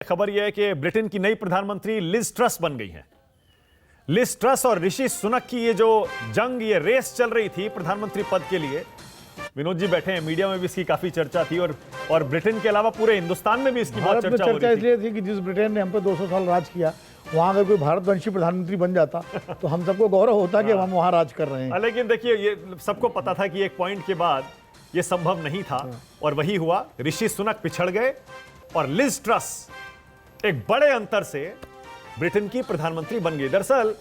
खबर यह है कि ब्रिटेन की नई प्रधानमंत्री लिज ट्रस बन गई हैं। लिज ट्रस और ऋषि सुनक की ये जो जंग, ये रेस चल रही थी प्रधानमंत्री पद के लिए। विनोद जी बैठे हैं, मीडिया में भी इसकी काफी चर्चा थी और ब्रिटेन के अलावा पूरे हिंदुस्तान में भी इसकी बहुत चर्चा हो रही थी। इसलिए थी कि जिस ब्रिटेन ने हम पे 200 साल राज किया, वहां अगर कोई भारतवंशी प्रधानमंत्री बन जाता तो हम सबको गौरव होता कि हम वहां राज कर रहे हैं। लेकिन देखिए, ये सबको पता था कि एक पॉइंट के बाद ये संभव नहीं था और वही हुआ। ऋषि सुनक पिछड़ गए और लिज ट्रस एक बड़े अंतर से ब्रिटेन की प्रधानमंत्री बन गई। दरअसल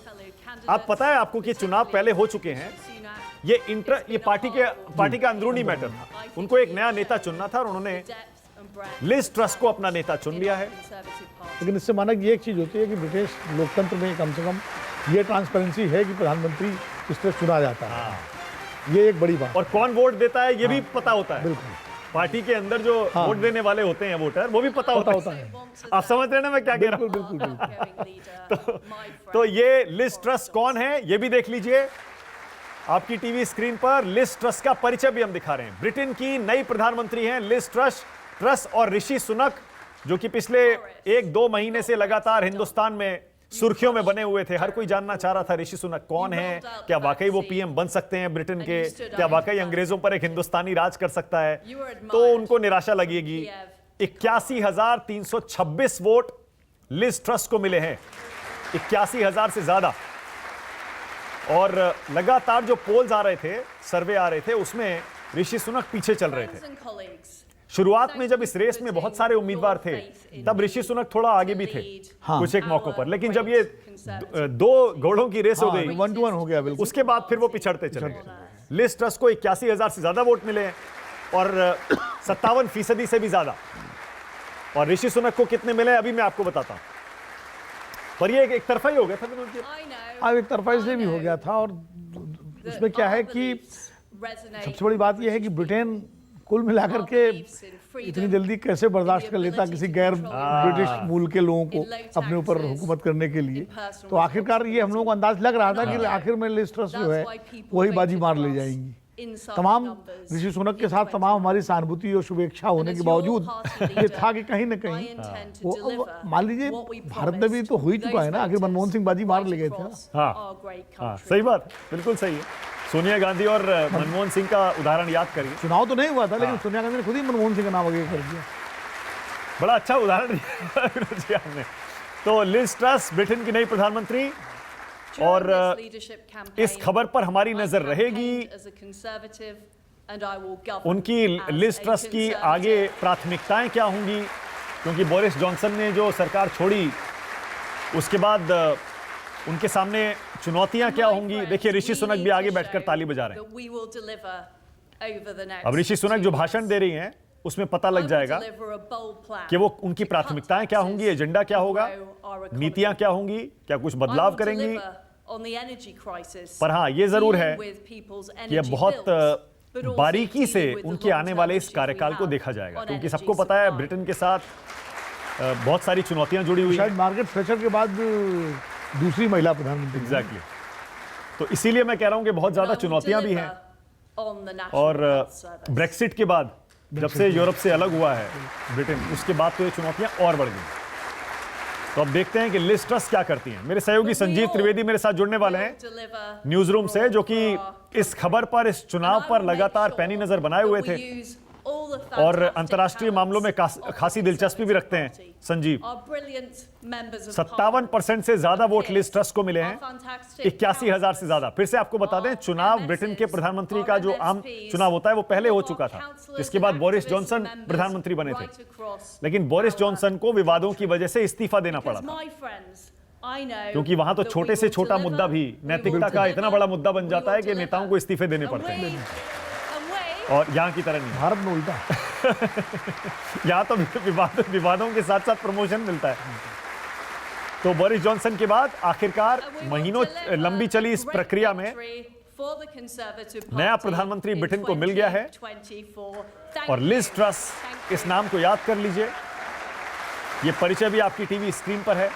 आप पता है आपको कि चुनाव पहले हो चुके हैं। ये पार्टी का अंदरूनी मैटर था। उनको एक नया नेता चुनना था और उन्होंने लिज ट्रस को अपना नेता चुन लिया है। लेकिन इससे माना कि ये एक चीज होती है कि ब्रिटिश लोकतंत्र में कम से कम ये ट्रांसपेरेंसी है कि प्रधानमंत्री इस तरह चुना जाता है। ये एक बड़ी बात। और कौन वोट देता है ये भी पता होता है। बिल्कुल, पार्टी के अंदर जो वोट देने वाले होते हैं वोटर, वो भी पता होता है। आप समझ रहे हैं ना मैं क्या कह रहा हूं? बिल्कुल। तो ये लिज ट्रस कौन है ये भी देख लीजिए। आपकी टीवी स्क्रीन पर लिज ट्रस का परिचय भी हम दिखा रहे हैं। ब्रिटेन की नई प्रधानमंत्री हैं लिज ट्रस और ऋषि सुनक, जो कि पिछले 1-2 महीने से लगातार हिंदुस्तान में सुर्खियों में बने हुए थे। हर कोई जानना चाह रहा था ऋषि सुनक कौन है, क्या वाकई वो पीएम बन सकते हैं ब्रिटेन के, क्या वाकई अंग्रेजों पर एक हिंदुस्तानी राज कर सकता है। तो उनको निराशा लगेगी। 81,326 वोट लिज ट्रस को मिले हैं, 81,000 से ज्यादा। और लगातार जो पोल्स आ रहे थे, सर्वे आ रहे थे, उसमें ऋषि सुनक पीछे चल रहे थे। शुरुआत में जब इस रेस में बहुत सारे उम्मीदवार थे, तब ऋषि सुनक थोड़ा आगे भी थे कुछ एक मौकों पर। लेकिन जब ये 2 घोड़ों की रेस हो गई, 1-to-1 हो गया, बिल्कुल, उसके बाद फिर वो पिछड़ते चले गए। लिज ट्रस को 81,000 से ज्यादा वोट मिले हैं और 57% से भी ज्यादा। और ऋषि सुनक को कितने मिले अभी मैं आपको बताता हूं। पर ये एक तरफा ही हो गया था विनोद जी। हाँ, एक तरफा इसलिए भी हो गया था। और उसमें क्या है कि सबसे बड़ी बात यह है कि ब्रिटेन कुल मिलाकर के इतनी जल्दी कैसे बर्दाश्त कर लेता किसी गैर ब्रिटिश मूल के लोगों को अपने ऊपर हुकूमत करने के लिए। तो आखिरकार ये हम लोगों को अंदाज लग रहा था कि आखिर में लिज ट्रस जो है वही बाजी मार ले जाएंगी। तमाम ऋषि सुनक के साथ तमाम हमारी सहानुभूति और शुभेच्छा होने के बावजूद ये था कि कहीं न कहीं वो मान लीजिए भारत में भी तो हो ही चुका है ना। आखिर मनमोहन सिंह बाजी मार ले गए थे। हाँ, सही बात, बिल्कुल सही है। सोनिया गांधी और मनमोहन सिंह का उदाहरण याद करिए। चुनाव तो नहीं हुआ था, लेकिन सोनिया गांधी ने खुद ही मनमोहन सिंह का नाम आगे कर दिया। बड़ा अच्छा उदाहरण दिया आपने। तो लिज ट्रस ब्रिटेन की नई प्रधानमंत्री, और इस खबर पर हमारी नजर रहेगी। उनकी लिज ट्रस की आगे प्राथमिकताएं क्या होंगी, क्योंकि बोरिस जॉनसन ने जो सरकार छोड़ी उसके बाद उनके सामने चुनौतियां क्या होंगी। देखिए, ऋषि सुनक भी आगे बैठकर ताली बजा रहे हैं। अब ऋषि सुनक जो भाषण दे रही हैं उसमें पता लग जाएगा कि वो उनकी प्राथमिकताएं क्या होंगी, एजेंडा क्या होगा, नीतियां क्या होंगी, क्या कुछ बदलाव करेंगी। पर हाँ, ये जरूर है कि अब बहुत बारीकी से उनके आने वाले इस कार्यकाल को देखा जाएगा, क्योंकि सबको पता है ब्रिटेन के साथ बहुत सारी चुनौतियां जुड़ी हुई हैं। शायद मार्garet थैचर के बाद दूसरी महिला प्रधानमंत्री। एग्जैक्टली। तो इसीलिए मैं कह रहा हूं कि बहुत ज्यादा चुनौतियां भी हैं। और ब्रेक्सिट के बाद, जब से यूरोप से अलग हुआ है ब्रिटेन, उसके बाद तो ये चुनौतियां और बढ़ गई। तो अब देखते हैं कि लिज ट्रस क्या करती हैं। मेरे सहयोगी संजीव त्रिवेदी मेरे साथ जुड़ने वाले हैं न्यूज रूम से, जो कि इस खबर पर, इस चुनाव पर लगातार पैनी नजर बनाए हुए थे और अंतर्राष्ट्रीय मामलों में खासी दिलचस्पी भी रखते हैं। संजीव, 57% से ज्यादा वोट लिज ट्रस को मिले हैं, 81,000 से ज्यादा। फिर से आपको बता दें, चुनाव ब्रिटेन के प्रधानमंत्री का जो आम चुनाव होता है वो पहले हो चुका था, जिसके बाद बोरिस जॉनसन प्रधानमंत्री बने थे। लेकिन बोरिस जॉनसन को विवादों की वजह से इस्तीफा देना पड़ा था, क्योंकि वहां तो छोटे से छोटा मुद्दा भी नैतिकता का इतना बड़ा मुद्दा बन जाता है कि नेताओं को इस्तीफे देने पड़ते हैं। और यहाँ की तरह नहीं, भारत में उल्टा। यहाँ तो विवादों के साथ साथ प्रमोशन मिलता है। तो बोरिस जॉनसन के बाद आखिरकार महीनों लंबी चली इस प्रक्रिया में नया प्रधानमंत्री ब्रिटेन को मिल गया है। और लिज ट्रस, इस नाम को याद कर लीजिए। ये परिचय भी आपकी टीवी स्क्रीन पर है।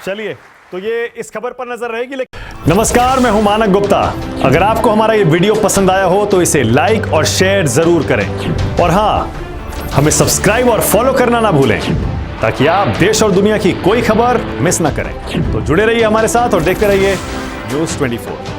चलिए, तो ये इस खबर पर नजर रहेगी। नमस्कार, मैं हूं मानक गुप्ता। अगर आपको हमारा ये वीडियो पसंद आया हो तो इसे लाइक और शेयर जरूर करें। और हां, हमें सब्सक्राइब और फॉलो करना ना भूलें, ताकि आप देश और दुनिया की कोई खबर मिस ना करें। तो जुड़े रहिए हमारे साथ और देखते रहिए न्यूज़ 24।